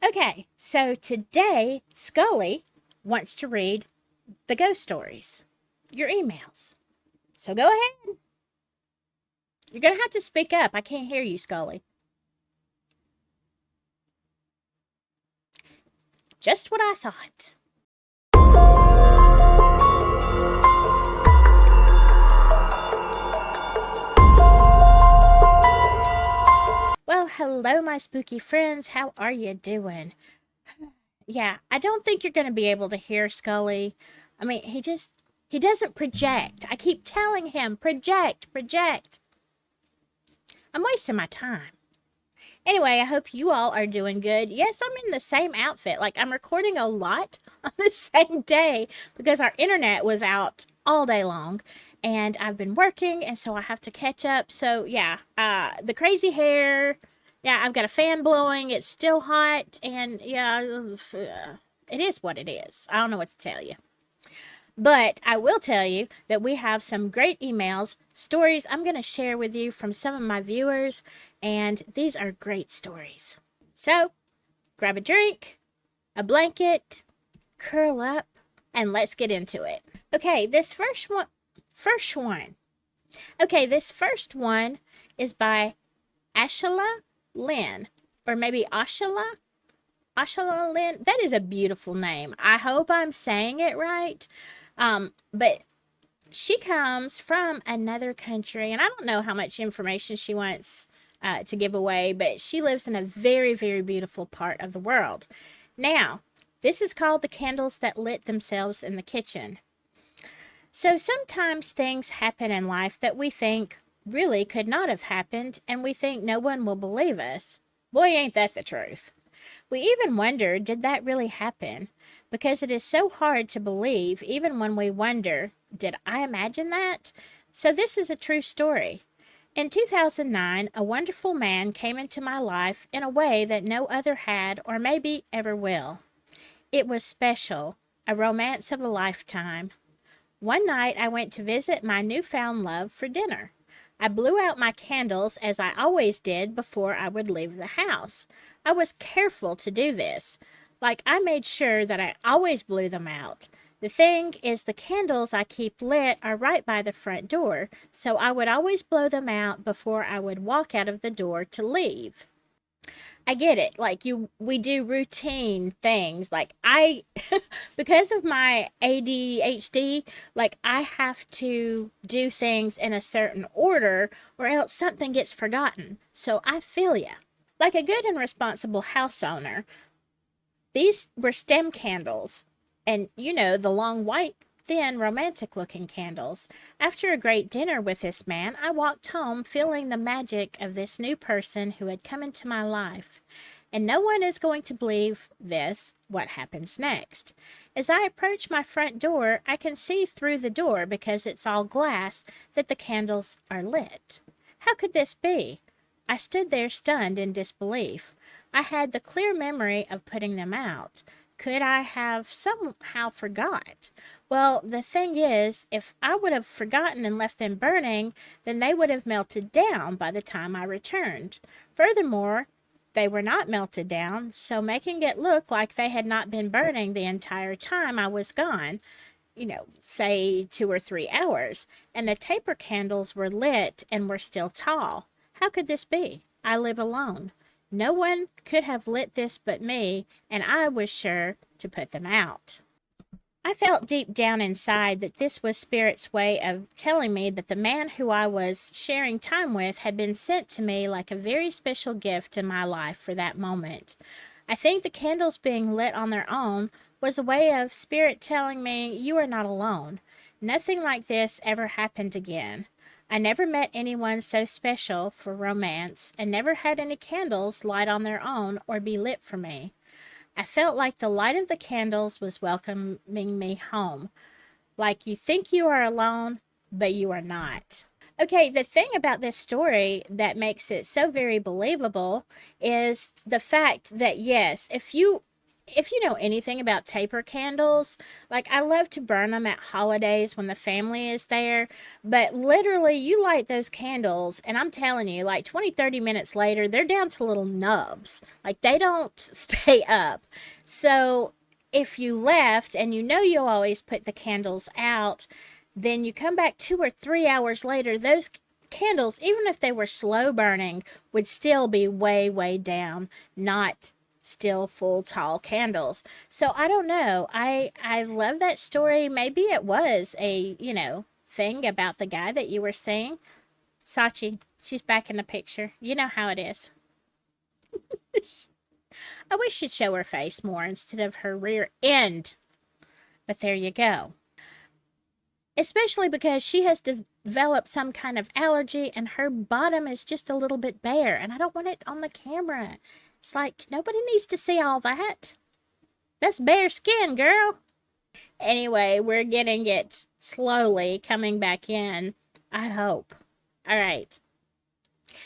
Okay, so today Scully wants to read the ghost stories, your emails. So go ahead. You're going to have to speak up. I can't hear you, Scully. Just what I thought. Well, hello, my spooky friends. How are you doing? Yeah, I don't think you're going to be able to hear Scully. I mean, he doesn't project. I keep telling him, project. I'm wasting my time. Anyway, I hope you all are doing good. Yes, I'm in the same outfit. Like, I'm recording a lot on the same day because our internet was out all day long and I've been working, and so I have to catch up. So, yeah, the crazy hair. Yeah, I've got a fan blowing. It's still hot, and yeah, it is what it is. I don't know what to tell you. But I will tell you that we have some great emails, stories I'm going to share with you from some of my viewers, and these are great stories. So, grab a drink, a blanket, curl up, and let's get into it. Okay, this first one. Okay, this first one is by Ashala Lynn, or maybe Ashala Lynn. That is a beautiful name. I hope I'm saying it right. But she comes from another country, and I don't know how much information she wants to give away, but she lives in a very, very beautiful part of the world. Now, this is called The Candles That Lit Themselves in the Kitchen. So sometimes things happen in life that we think really could not have happened, and we think no one will believe us. Boy, ain't that the truth. We even wonder, did that really happen? Because it is so hard to believe, even when we wonder, did I imagine that? So this is a true story. In 2009, a wonderful man came into my life in a way that no other had or maybe ever will. It was special, a romance of a lifetime. One night I went to visit my newfound love for dinner. I blew out my candles as I always did before I would leave the house. I was careful to do this. Like, I made sure that I always blew them out. The thing is, the candles I keep lit are right by the front door, so I would always blow them out before I would walk out of the door to leave. I get it. Like, we do routine things. Like, because of my ADHD, like, I have to do things in a certain order or else something gets forgotten. So I feel ya. Like a good and responsible house owner, these were stem candles, and the long white, thin, romantic looking candles. After a great dinner with this man, I walked home feeling the magic of this new person who had come into my life. And no one is going to believe this, what happens next. As I approach my front door, I can see through the door, because it's all glass, that the candles are lit. How could this be? I stood there stunned in disbelief. I had the clear memory of putting them out. Could I have somehow forgot? Well, the thing is, if I would have forgotten and left them burning, then they would have melted down by the time I returned. Furthermore, they were not melted down, so making it look like they had not been burning the entire time I was gone, say 2 or 3 hours, and the taper candles were lit and were still tall. How could this be? I live alone. No one could have lit this but me, and I was sure to put them out. I felt deep down inside that this was Spirit's way of telling me that the man who I was sharing time with had been sent to me like a very special gift in my life for that moment. I think the candles being lit on their own was a way of Spirit telling me, you are not alone. Nothing like this ever happened again. I never met anyone so special for romance, and never had any candles light on their own or be lit for me. I felt like the light of the candles was welcoming me home. Like you think you are alone, but you are not. Okay, the thing about this story that makes it so very believable is the fact that, yes, if you know anything about taper candles, like I love to burn them at holidays when the family is there, but literally you light those candles and I'm telling you, like 20, 30 minutes later, they're down to little nubs. Like they don't stay up. So if you left and you know you'll always put the candles out, then you come back 2 or 3 hours later, those candles, even if they were slow burning, would still be way, way down, not still full tall candles. So I don't know. I love that story. Maybe it was a, thing about the guy that you were seeing. Sachi, she's back in the picture. You know how it is. I wish she'd show her face more instead of her rear end. But there you go. Especially because she has developed some kind of allergy and her bottom is just a little bit bare, and I don't want it on the camera. It's like nobody needs to see all that. That's bare skin, girl. Anyway, we're getting it slowly coming back in, I hope. All right.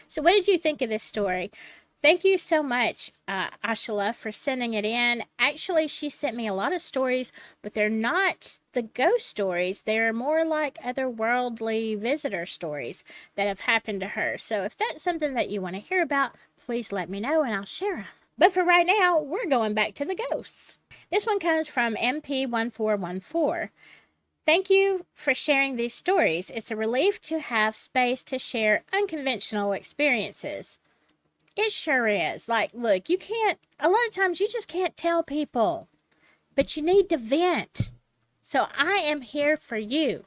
So, what did you think of this story? Thank you so much, Ashila, for sending it in. Actually, she sent me a lot of stories, but they're not the ghost stories. They're more like otherworldly visitor stories that have happened to her. So if that's something that you want to hear about, please let me know and I'll share them. But for right now, we're going back to the ghosts. This one comes from MP1414. Thank you for sharing these stories. It's a relief to have space to share unconventional experiences. It sure is. Like, look, you can't, a lot of times you just can't tell people, but you need to vent. So I am here for you.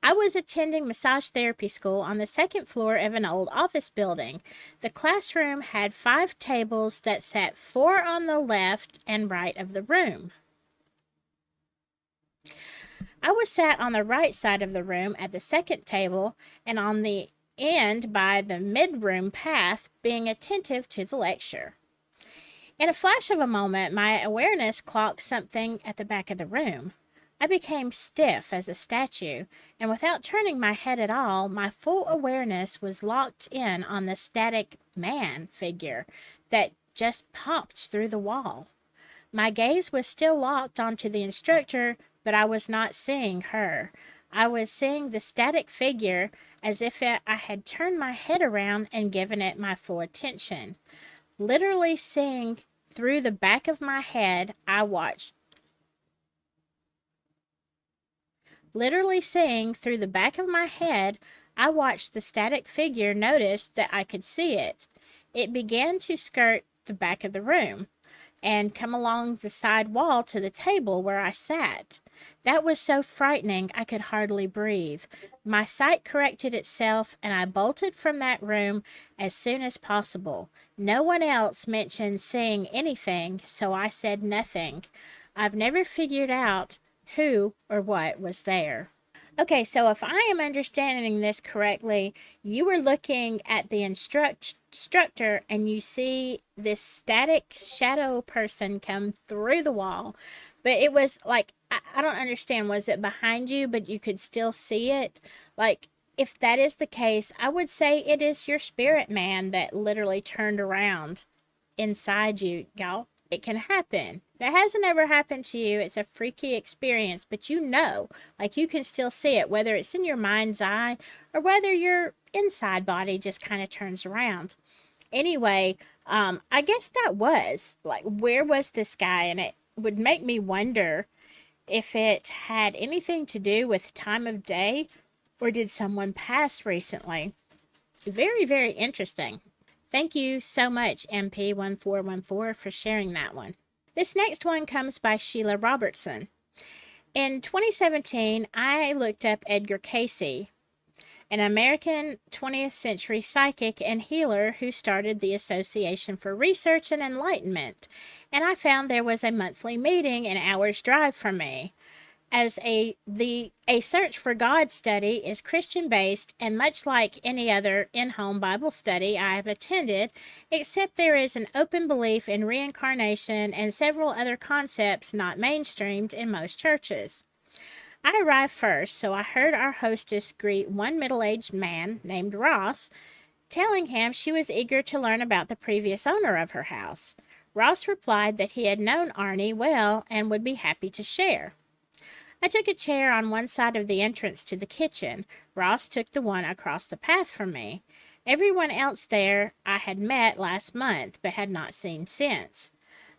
I was attending massage therapy school on the second floor of an old office building. The classroom had 5 tables that sat 4 on the left and right of the room. I was sat on the right side of the room at the second table and on the end by the mid-room path, being attentive to the lecture. In a flash of a moment, my awareness clocked something at the back of the room. I became stiff as a statue, and without turning my head at all, my full awareness was locked in on the static man figure that just popped through the wall. My gaze was still locked onto the instructor, but I was not seeing her. I was seeing the static figure as if I had turned my head around and given it my full attention. Literally seeing through the back of my head, I watched. Literally seeing through the back of my head, I watched the static figure notice that I could see it. It began to skirt the back of the room and come along the side wall to the table where I sat. That was so frightening I could hardly breathe. My sight corrected itself, and I bolted from that room as soon as possible. No one else mentioned seeing anything, so I said nothing. I've never figured out who or what was there. Okay, so if I am understanding this correctly, you were looking at the instructor and you see this static shadow person come through the wall. But it was like, I don't understand. Was it behind you, but you could still see it? Like, if that is the case, I would say it is your spirit man that literally turned around inside you, y'all. It can happen. If it hasn't ever happened to you, it's a freaky experience, but like you can still see it, whether it's in your mind's eye or whether your inside body just kind of turns around. Anyway, I guess that was like, where was this guy? And it would make me wonder if it had anything to do with time of day or did someone pass recently. Very, very interesting. Thank you so much, MP1414, for sharing that one. This next one comes by Sheila Robertson. In 2017, I looked up Edgar Cayce, an American 20th century psychic and healer who started the Association for Research and Enlightenment, and I found there was a monthly meeting an hour's drive from me. As a Search for God study is Christian-based and much like any other in-home Bible study I have attended, except there is an open belief in reincarnation and several other concepts not mainstreamed in most churches. I arrived first, so I heard our hostess greet one middle-aged man named Ross, telling him she was eager to learn about the previous owner of her house. Ross replied that he had known Arnie well and would be happy to share. I took a chair on one side of the entrance to the kitchen. Ross took the one across the path from me. Everyone else there I had met last month, but had not seen since.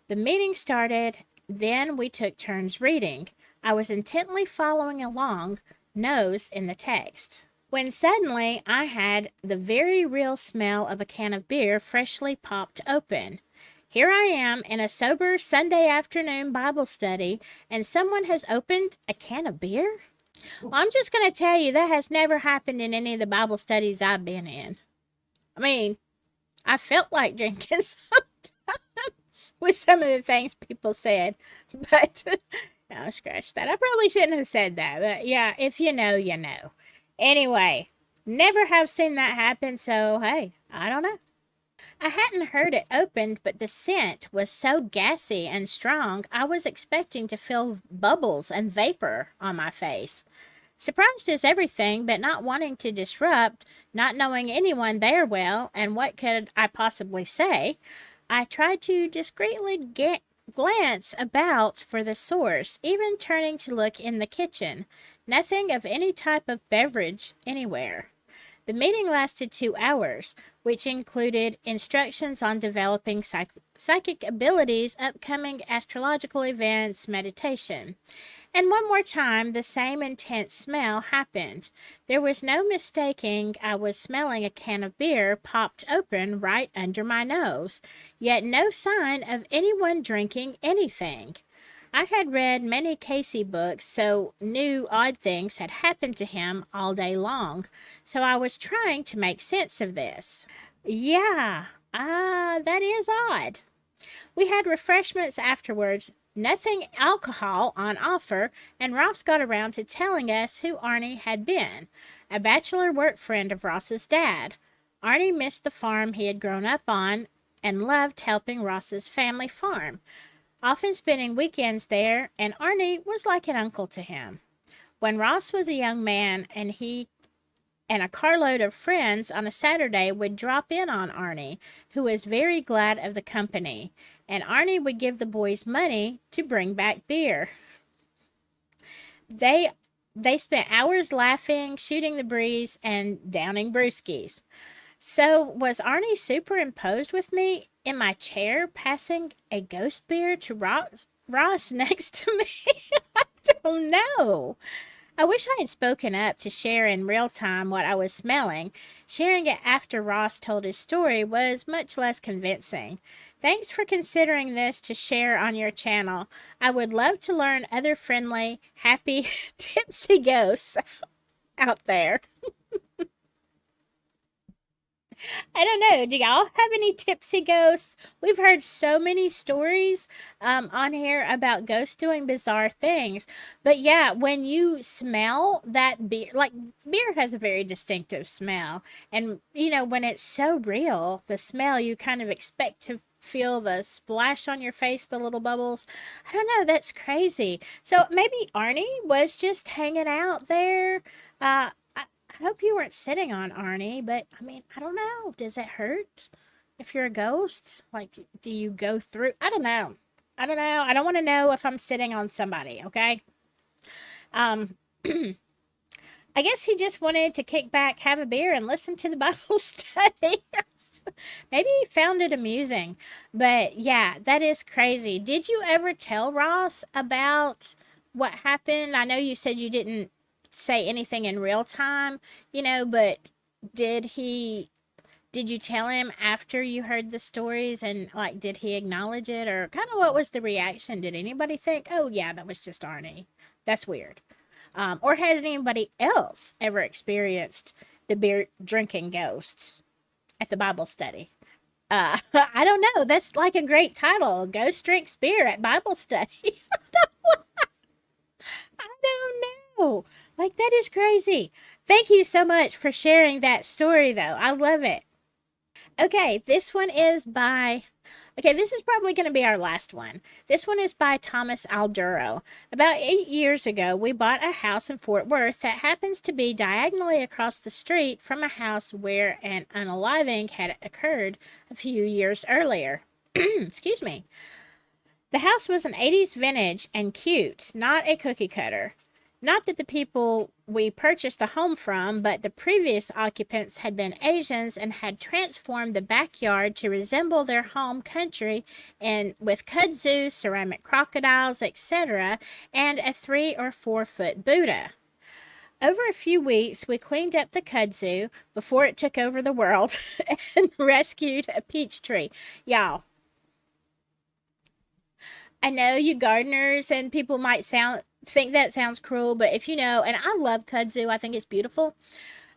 The meeting started, then we took turns reading. I was intently following along, nose in the text, when suddenly I had the very real smell of a can of beer freshly popped open. Here I am in a sober Sunday afternoon Bible study, and someone has opened a can of beer? Well, I'm just going to tell you that has never happened in any of the Bible studies I've been in. I mean, I felt like drinking sometimes with some of the things people said, but no, scratch that. I probably shouldn't have said that, but yeah, if you know, you know. Anyway, never have seen that happen, so hey, I don't know. I hadn't heard it opened, but the scent was so gassy and strong, I was expecting to feel bubbles and vapor on my face. Surprised as everything, but not wanting to disrupt, not knowing anyone there well, and what could I possibly say, I tried to discreetly glance about for the source, even turning to look in the kitchen. Nothing of any type of beverage anywhere. The meeting lasted 2 hours, which included instructions on developing psychic abilities, upcoming astrological events, meditation. And one more time, the same intense smell happened. There was no mistaking I was smelling a can of beer popped open right under my nose, yet no sign of anyone drinking anything. I had read many Casey books, so knew odd things had happened to him all day long, so I was trying to make sense of this. Yeah, that is odd. We had refreshments afterwards, nothing alcohol on offer, and Ross got around to telling us who Arnie had been, a bachelor work friend of Ross's dad. Arnie missed the farm he had grown up on and loved helping Ross's family farm, often spending weekends there, and Arnie was like an uncle to him. When Ross was a young man and he and a carload of friends on a Saturday would drop in on Arnie, who was very glad of the company, and Arnie would give the boys money to bring back beer. They spent hours laughing, shooting the breeze, and downing brewskis. So was Arnie superimposed with me in my chair, passing a ghost beer to Ross next to me? I don't know. I wish I had spoken up to share in real time what I was smelling. Sharing it after Ross told his story was much less convincing. Thanks for considering this to share on your channel. I would love to learn other friendly, happy, tipsy ghosts out there. I don't know. Do y'all have any tipsy ghosts? We've heard so many stories on here about ghosts doing bizarre things. But yeah, when you smell that beer, like beer has a very distinctive smell. And, when it's so real, the smell, you kind of expect to feel the splash on your face, the little bubbles. I don't know. That's crazy. So maybe Arnie was just hanging out there. I hope you weren't sitting on Arnie, but I mean, I don't know. Does it hurt if you're a ghost? Like, do you go through? I don't know. I don't know. I don't want to know if I'm sitting on somebody, okay? Um, I guess he just wanted to kick back, have a beer, and listen to the Bible study. Maybe he found it amusing. But yeah, that is crazy. Did you ever tell Ross about what happened? I know you said you didn't say anything in real time, but did you tell him after you heard the stories, and like did he acknowledge it, or kind of what was the reaction? Did anybody think, oh yeah, that was just Arnie, that's weird? Or had anybody else ever experienced the beer drinking ghosts at the Bible study? I don't know. That's like a great title, Ghost Drinks Beer at Bible Study. I don't know. Like, that is crazy. Thank you so much for sharing that story, though. I love it. Okay, this one is by... Okay, this is probably going to be our last one. This one is by Thomas Alduro. About 8 years ago, we bought a house in Fort Worth that happens to be diagonally across the street from a house where an unaliving had occurred a few years earlier. Excuse me. The house was an 80s vintage and cute, not a cookie cutter. Not that the people we purchased the home from, but the previous occupants had been Asians and had transformed the backyard to resemble their home country and with kudzu, ceramic crocodiles, etc., and a 3 or 4 foot Buddha. Over a few weeks, we cleaned up the kudzu before it took over the world and rescued a peach tree. Y'all, I know you gardeners and people might think that sounds cruel, but if you know, and I love kudzu, I think it's beautiful.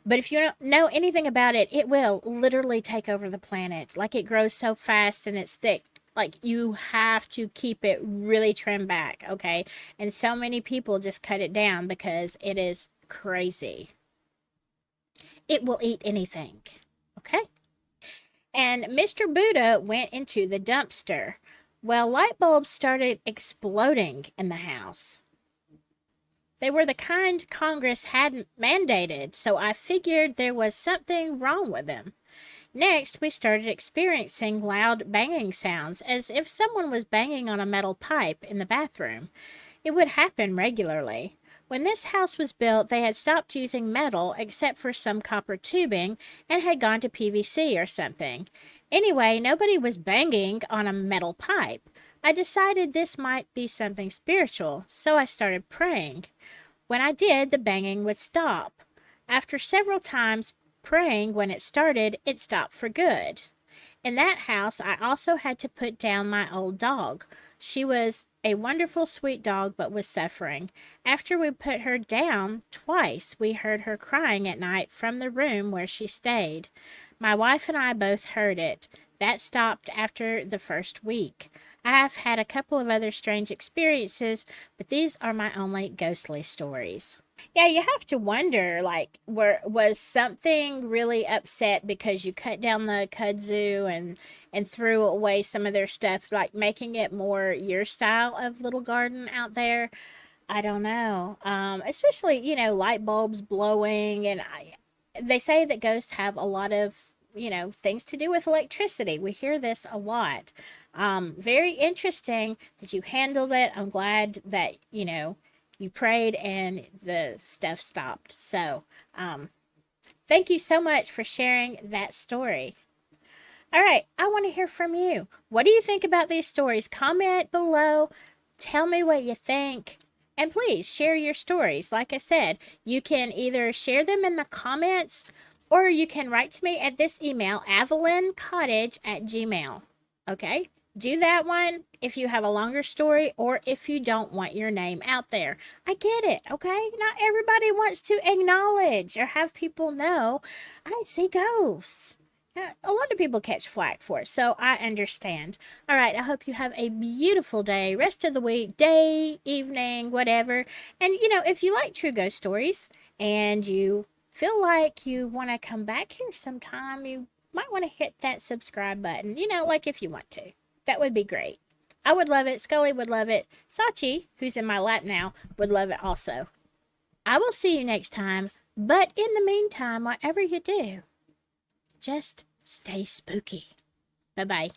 But if you don't know anything about it, it will literally take over the planet. Like it grows so fast and it's thick. Like you have to keep it really trimmed back, okay? And so many people just cut it down because it is crazy. It will eat anything, okay? And Mr. Buddha went into the dumpster. Well, light bulbs started exploding in the house. They were the kind Congress hadn't mandated, so I figured there was something wrong with them. Next, we started experiencing loud banging sounds, as if someone was banging on a metal pipe in the bathroom. It would happen regularly. When this house was built, they had stopped using metal except for some copper tubing and had gone to PVC or something. Anyway, nobody was banging on a metal pipe. I decided this might be something spiritual, so I started praying. When I did, the banging would stop. After several times praying when it started, it stopped for good. In that house, I also had to put down my old dog. She was a wonderful, sweet dog, but was suffering. After we put her down twice, we heard her crying at night from the room where she stayed. My wife and I both heard it. That stopped after the first week. I have had a couple of other strange experiences, but these are my only ghostly stories. Yeah, you have to wonder, like, was something really upset because you cut down the kudzu and threw away some of their stuff, like making it more your style of little garden out there? I don't know. Especially, light bulbs blowing, and they say that ghosts have a lot of, things to do with electricity. We hear this a lot. Very interesting that you handled it. I'm glad that, you prayed and the stuff stopped. So, thank you so much for sharing that story. All right, I want to hear from you. What do you think about these stories? Comment below. Tell me what you think. And please share your stories. Like I said, you can either share them in the comments or you can write to me at this email, avelincottage@gmail. Okay? Do that one if you have a longer story or if you don't want your name out there. I get it, okay? Not everybody wants to acknowledge or have people know I see ghosts. A lot of people catch flack for it, so I understand. All right, I hope you have a beautiful day, rest of the week, day, evening, whatever. And, if you like true ghost stories and you feel like you want to come back here sometime, you might want to hit that subscribe button, like if you want to. That would be great. I would love it. Scully would love it. Sachi, who's in my lap now, would love it also. I will see you next time, but in the meantime, whatever you do, just stay spooky. Bye-bye.